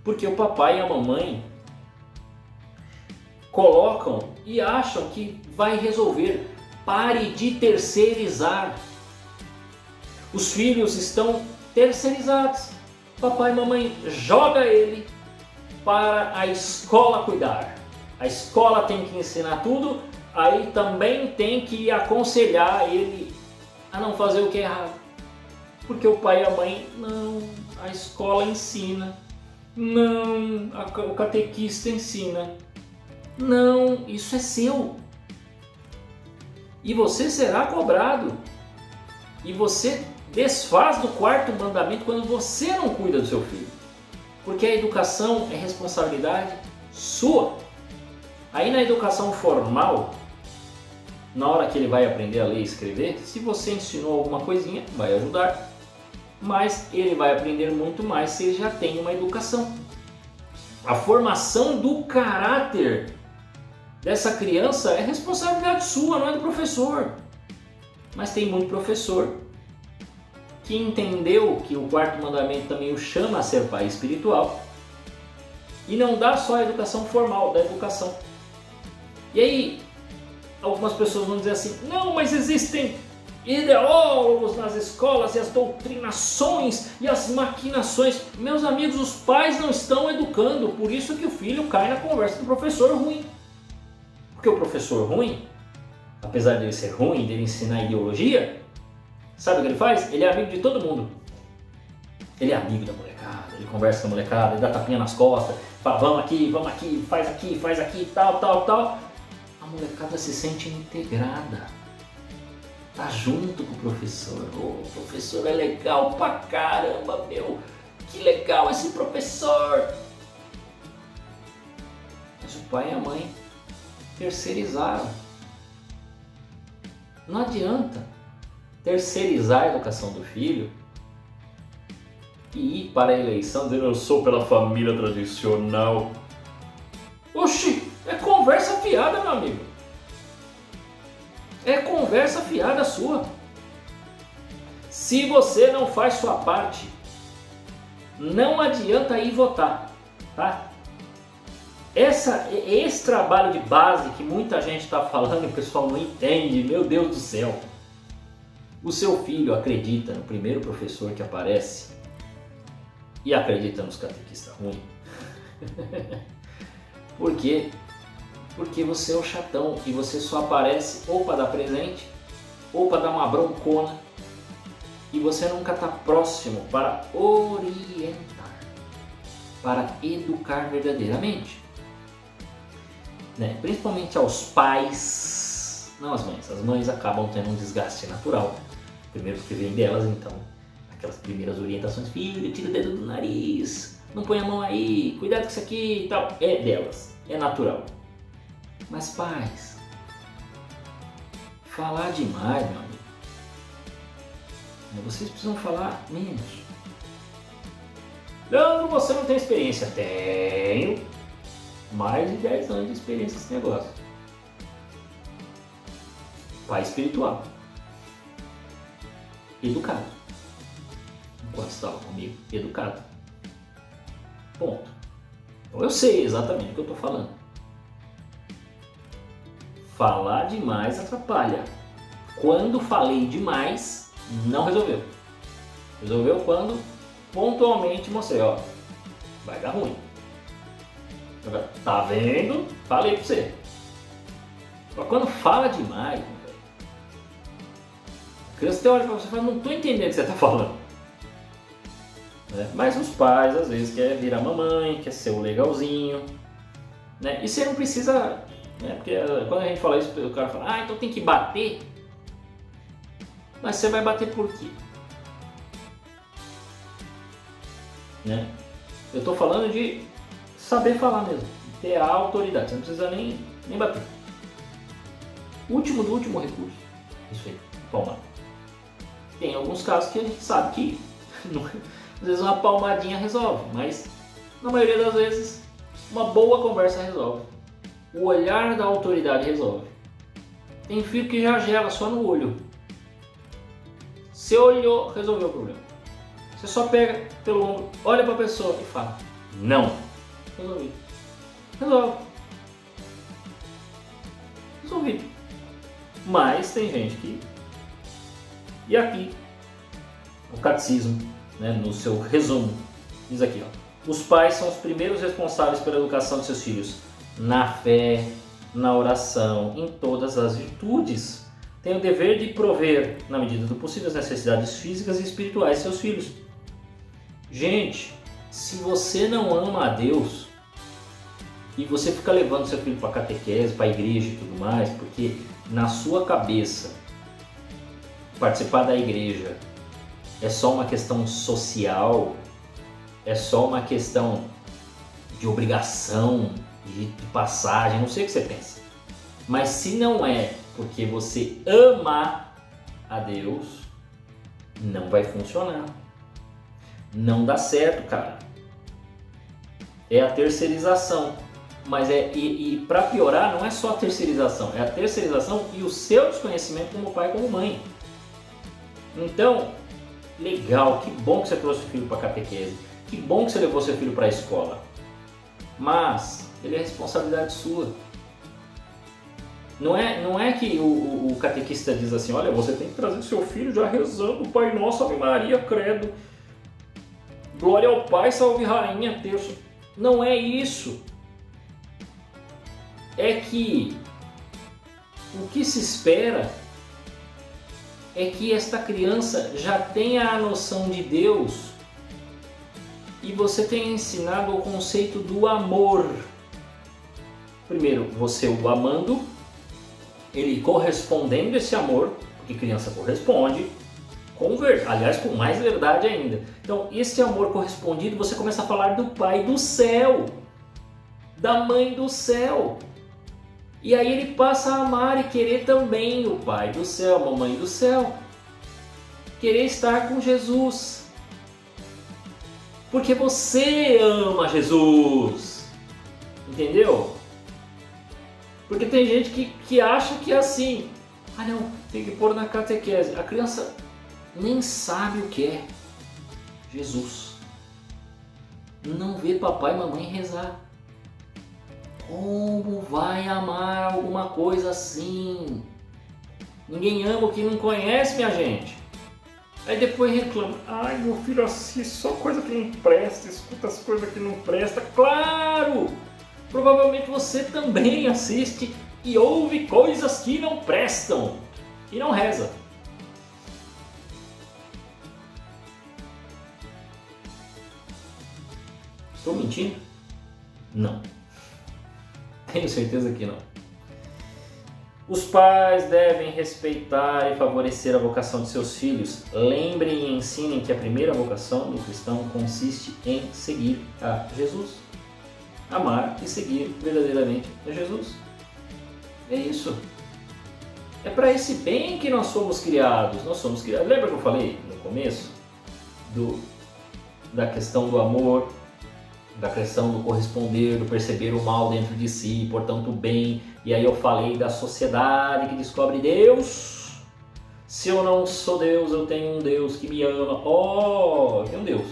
Porque o papai e a mamãe colocam e acham que vai resolver. Pare de terceirizar. Os filhos estão terceirizados. Papai e mamãe joga ele para a escola cuidar. A escola tem que ensinar tudo, aí também tem que aconselhar ele a não fazer o que é errado. Porque o pai e a mãe, não, a escola ensina. Não, o catequista ensina. Não, isso é seu. E você será cobrado. E você desfaz do quarto mandamento quando você não cuida do seu filho. Porque a educação é responsabilidade sua. Aí na educação formal, na hora que ele vai aprender a ler e escrever, se você ensinou alguma coisinha, vai ajudar. Mas ele vai aprender muito mais se ele já tem uma educação. A formação do caráter dessa criança é responsabilidade sua, não é do professor. Mas tem muito professor que entendeu que o quarto mandamento também o chama a ser pai espiritual e não dá só a educação formal, dá a educação. E aí, algumas pessoas vão dizer assim, não, mas existem ideólogos nas escolas e as doutrinações e as maquinações. Meus amigos, os pais não estão educando, por isso que o filho cai na conversa do professor ruim. Porque o professor ruim, apesar dele ser ruim, dele ensinar ideologia, sabe o que ele faz? Ele é amigo de todo mundo. Ele é amigo da molecada, ele conversa com a molecada, ele dá tapinha nas costas, fala vamos aqui, faz aqui, tal. A molecada se sente integrada. Tá junto com o professor. O professor é legal pra caramba, meu. Que legal esse professor. Mas o pai e a mãe terceirizaram. Não adianta terceirizar a educação do filho e ir para a eleição dizendo eu sou pela família tradicional. Oxi, é conversa fiada, meu amigo. É conversa fiada sua. Se você não faz sua parte, não adianta ir votar, tá? Esse trabalho de base que muita gente está falando e o pessoal não entende, meu Deus do céu. O seu filho acredita no primeiro professor que aparece e acredita nos catequistas ruins. Por quê? Porque você é o chatão e você só aparece ou para dar presente ou para dar uma broncona e você nunca está próximo para orientar, para educar verdadeiramente. Né? Principalmente aos pais, não às mães. As mães acabam tendo um desgaste natural. Primeiro porque vem delas, então, aquelas primeiras orientações, filho, tira o dedo do nariz, não põe a mão aí, cuidado com isso aqui e tal. É delas, é natural. Mas pais, falar demais, meu amigo. Vocês precisam falar menos. Leandro, você não tem experiência? Tenho. Mais de 10 anos de experiência nesse negócio. Pai espiritual. Educado. Enquanto estava comigo, educado. Ponto. Então eu sei exatamente o que eu estou falando. Falar demais atrapalha. Quando falei demais, não resolveu. Resolveu quando pontualmente mostrei, ó, vai dar ruim. Tá vendo? Falei pra você. Mas quando fala demais, a criança tem hora pra você e fala, não tô entendendo o que você tá falando. Né? Mas os pais às vezes querem virar mamãe, quer ser o legalzinho. Né? E você não precisa, né? Porque quando a gente fala isso, o cara fala, então tem que bater. Mas você vai bater por quê? Né? Eu tô falando de saber falar mesmo, ter a autoridade, você não precisa nem bater. Último do último recurso, isso aí, palmada. Tem alguns casos que a gente sabe que às vezes uma palmadinha resolve, mas na maioria das vezes uma boa conversa resolve. O olhar da autoridade resolve. Tem filho que já gela só no olho. Você olhou, resolveu o problema. Você só pega pelo ombro, olha para a pessoa e fala, não. Resolvi. Resolve. resolvido. Mas tem gente que... E aqui, o catecismo, né, no seu resumo, diz aqui, ó, os pais são os primeiros responsáveis pela educação de seus filhos, na fé, na oração, em todas as virtudes. Têm o dever de prover, na medida do possível, as necessidades físicas e espirituais de seus filhos. Gente, se você não ama a Deus e você fica levando seu filho para catequese, para a igreja e tudo mais, porque na sua cabeça participar da igreja é só uma questão social, é só uma questão de obrigação, de passagem, não sei o que você pensa. Mas se não é porque você ama a Deus, não vai funcionar. Não dá certo, cara. É a terceirização. Mas para piorar, não é só a terceirização, é a terceirização e o seu desconhecimento como pai e como mãe. Então, legal, que bom que você trouxe o filho para a catequese, que bom que você levou seu filho para a escola. Mas ele é responsabilidade sua. Não é que o catequista diz assim, olha, você tem que trazer seu filho já rezando, Pai Nosso, Ave Maria, Credo, Glória ao Pai, Salve Rainha, Terço. Não é isso. É que o que se espera é que esta criança já tenha a noção de Deus e você tenha ensinado o conceito do amor. Primeiro, você o amando, ele correspondendo a esse amor, porque criança corresponde, aliás, com mais verdade ainda. Então, esse amor correspondido, você começa a falar do Pai do céu, da Mãe do céu. E aí ele passa a amar e querer também o Pai do céu, a Mamãe do céu. Querer estar com Jesus. Porque você ama Jesus. Entendeu? Porque tem gente que acha que é assim. Ah não, tem que pôr na catequese. A criança nem sabe o que é Jesus. Não vê papai e mamãe rezar. Como vai amar alguma coisa assim? Ninguém ama o que não conhece, minha gente. Aí depois reclama. Ai, meu filho assiste só coisa que não presta, escuta as coisas que não prestam. Claro! Provavelmente você também assiste e ouve coisas que não prestam e não reza. Estou mentindo? Não. Tenho certeza que não. Os pais devem respeitar e favorecer a vocação de seus filhos. Lembrem e ensinem que a primeira vocação do cristão consiste em seguir a Jesus. Amar e seguir verdadeiramente a Jesus. É isso. É para esse bem que nós somos criados. Nós somos criados. Lembra que eu falei no começo da questão do amor, da questão do corresponder, do perceber o mal dentro de si, portanto o bem. E aí eu falei da sociedade que descobre Deus. Se eu não sou Deus, eu tenho um Deus que me ama. Oh, tem um Deus.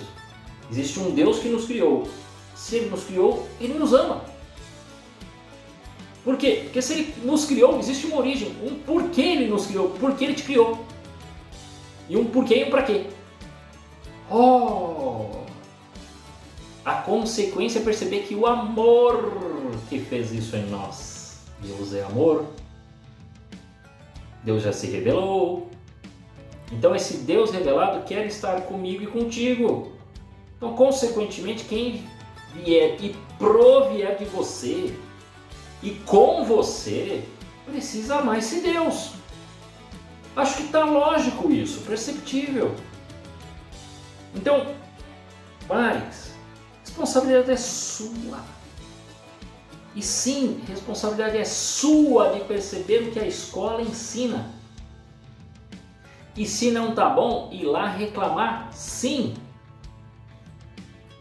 Existe um Deus que nos criou. Se Ele nos criou, Ele nos ama. Por quê? Porque se Ele nos criou, existe uma origem. Um porquê Ele nos criou. Porque Ele te criou. E um porquê e um pra quê. Oh! A consequência é perceber que o amor que fez isso em nós. Deus é amor. Deus já se revelou. Então esse Deus revelado quer estar comigo e contigo. Então, consequentemente, quem vier e provier de você e com você, precisa amar esse Deus. Acho que está lógico isso, perceptível. Então, pais, responsabilidade é sua. E sim, responsabilidade é sua de perceber o que a escola ensina. E se não tá bom, ir lá reclamar, sim.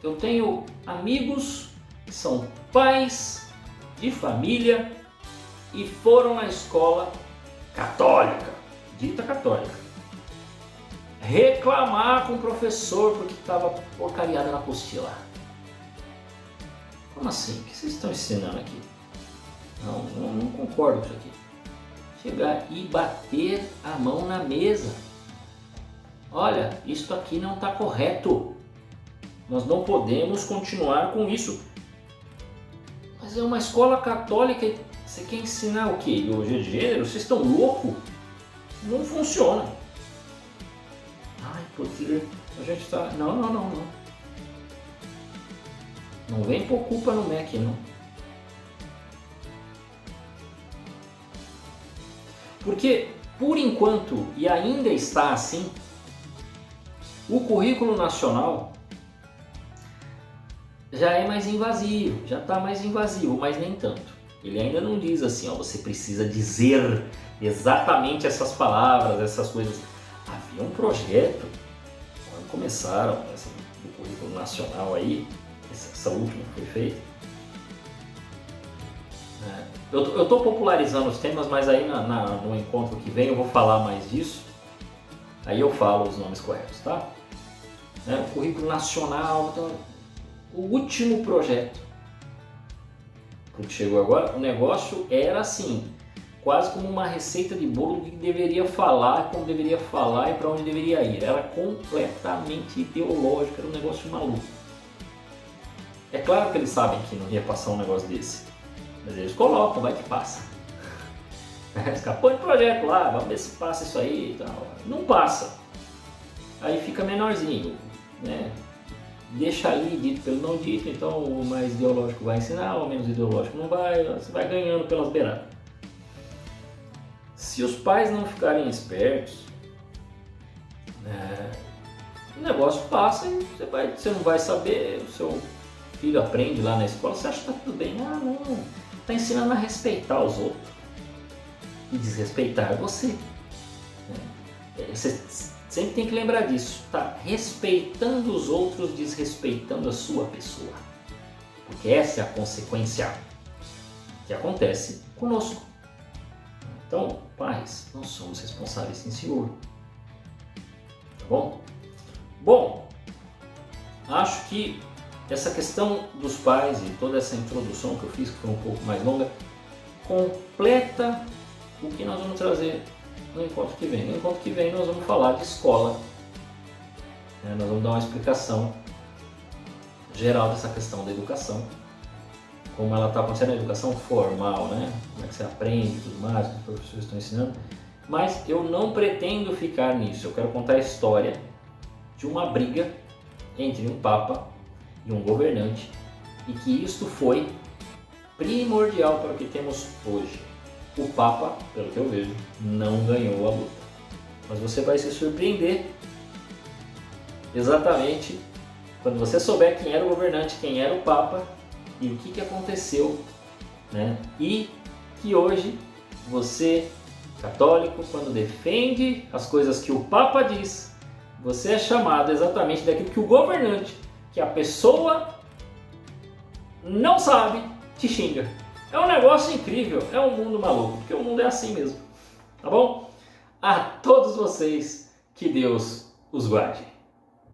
Eu tenho amigos que são pais de família e foram na escola católica, dita católica, reclamar com o professor porque estava porcariada na apostila. Como assim? O que vocês estão ensinando aqui? Não concordo com isso aqui. chegar e bater a mão na mesa. Olha, isso aqui não está correto. Nós não podemos continuar com isso. Mas é uma escola católica, você quer ensinar o quê? Ideologia de gênero? Vocês estão loucos? Não funciona. Ai, porque a gente está... Não. Não vem por culpa no MEC, não. Porque, por enquanto, e ainda está assim, o currículo nacional já é mais invasivo, já está mais invasivo, mas nem tanto. Ele ainda não diz assim, ó, você precisa dizer exatamente essas palavras, essas coisas. Havia um projeto, quando começaram o currículo nacional aí, essa última que foi feita. Eu estou popularizando os temas, mas aí no encontro que vem eu vou falar mais disso. Aí eu falo os nomes corretos, tá? O currículo nacional, então, o último projeto que chegou agora, o negócio era assim, quase como uma receita de bolo do que deveria falar, como deveria falar e para onde deveria ir. Era completamente ideológico, era um negócio maluco. É claro que eles sabem que não ia passar um negócio desse, mas eles colocam, vai que passa. Escapou de projeto lá, vamos ver se passa isso aí e tal. Não passa. Aí fica menorzinho, né? Deixa ali, dito pelo não dito, então o mais ideológico vai ensinar, o menos ideológico não vai, você vai ganhando pelas beiradas. Se os pais não ficarem espertos, o negócio passa e você não vai saber, o seu filho aprende lá na escola, você acha que tá tudo bem. Ah, não, tá ensinando a respeitar os outros e desrespeitar você. Você sempre tem que lembrar disso, tá respeitando os outros, desrespeitando a sua pessoa, porque essa é a consequência que acontece conosco. Então, pais, nós somos responsáveis, sim senhor. Tá bom? Bom, acho que essa questão dos pais e toda essa introdução que eu fiz, que foi um pouco mais longa, completa o que nós vamos trazer no encontro que vem. No encontro que vem nós vamos falar de escola. Nós vamos dar uma explicação geral dessa questão da educação. Como ela está acontecendo na educação formal, né? Como é que você aprende, tudo mais, o que os professores estão ensinando. Mas eu não pretendo ficar nisso. Eu quero contar a história de uma briga entre um papa e um governante e que isto foi primordial para o que temos hoje. O papa, pelo que eu vejo, não ganhou a luta. Mas você vai se surpreender exatamente quando você souber quem era o governante, quem era o papa e o que aconteceu, né? E que hoje você, católico, quando defende as coisas que o papa diz, você é chamado exatamente daquilo que o governante, que a pessoa não sabe, te xinga. É um negócio incrível, é um mundo maluco, porque o mundo é assim mesmo, tá bom? A todos vocês, que Deus os guarde.